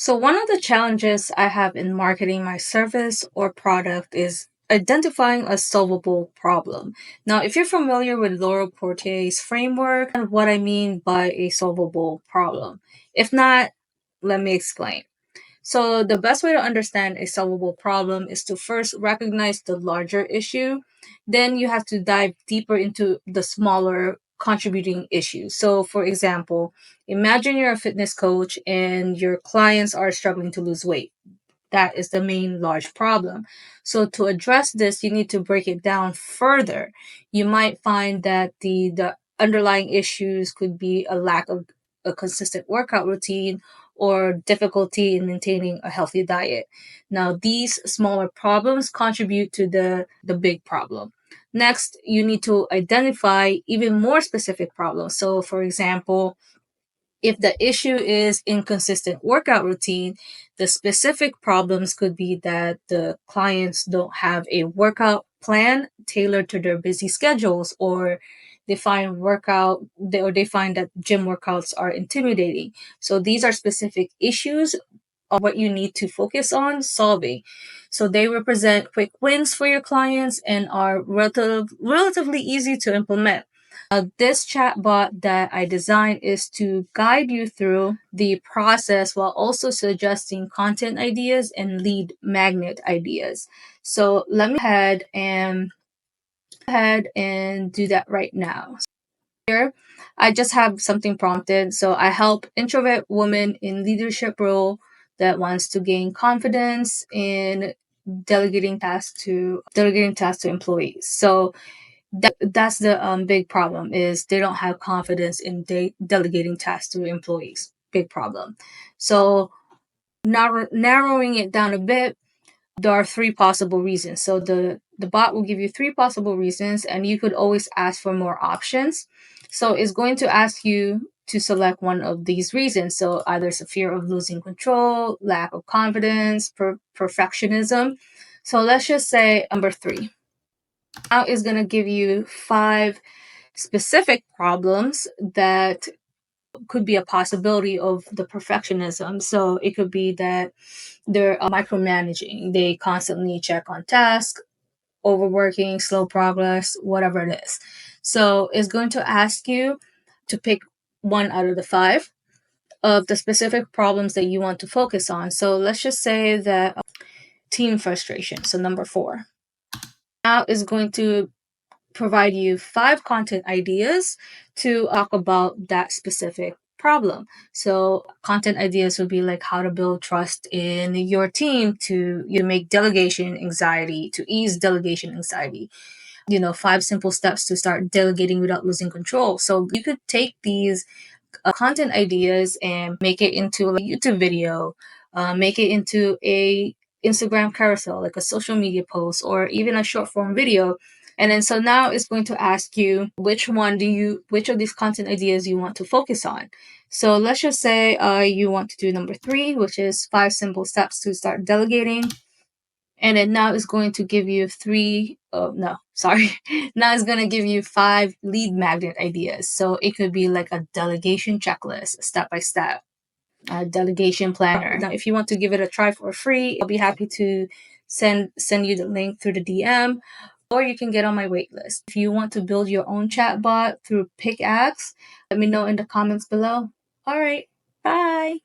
So, one of the challenges I have in marketing my service or product is identifying a solvable problem. Now, if you're familiar with Laura Porte's framework and what I mean by a solvable problem, if not, let me explain. So, the best way to understand a solvable problem is to first recognize the larger issue. Then you have to dive deeper into the smaller contributing issues. So, for example, imagine you're a fitness coach and your clients are struggling to lose weight. That is the main large problem. So to address this, you need to break it down further. You might find that the underlying issues could be a lack of a consistent workout routine or difficulty in maintaining a healthy diet. Now, these smaller problems contribute to the big problem. Next, you need to identify even more specific problems. So, for example, if the issue is inconsistent workout routine, the specific problems could be that the clients don't have a workout plan tailored to their busy schedules, or they find that gym workouts are intimidating. So these are specific issues of what you need to focus on solving. So they represent quick wins for your clients and are relatively easy to implement. This chatbot that I designed is to guide you through the process while also suggesting content ideas and lead magnet ideas. So let me go ahead and do that right now. Here, I just have something prompted. So I help introvert women in leadership role that wants to gain confidence in delegating tasks to employees. So that's the big problem is they don't have confidence in delegating tasks to employees. Big problem. So narrowing it down a bit, there are three possible reasons. So the bot will give you three possible reasons, and you could always ask for more options. So it's going to ask you to select one of these reasons. So either it's a fear of losing control, lack of confidence, perfectionism. So let's just say number three. Now is going to give you five specific problems that could be a possibility of the perfectionism. So it could be that they're micromanaging. They constantly check on tasks, overworking, slow progress, whatever it is. So it's going to ask you to pick one out of the five of the specific problems that you want to focus on. So let's just say that team frustration. So number four. Now is going to provide you five content ideas to talk about that specific problem. So content ideas would be like how to build trust in your team to make delegation anxiety, to ease delegation anxiety. Five simple steps to start delegating without losing control. So you could take these content ideas and make it into a YouTube video, make it into a Instagram carousel, like a social media post, or even a short form video. And then so now it's going to ask you which of these content ideas you want to focus on. So let's just say you want to do number three, which is five simple steps to start delegating. And then now it's going to give you now it's going to give you five lead magnet ideas. So it could be like a delegation checklist, step by step, a delegation planner. Now, if you want to give it a try for free, I'll be happy to send you the link through the DM, or you can get on my waitlist. If you want to build your own chatbot through Pickaxe, let me know in the comments below. All right, bye.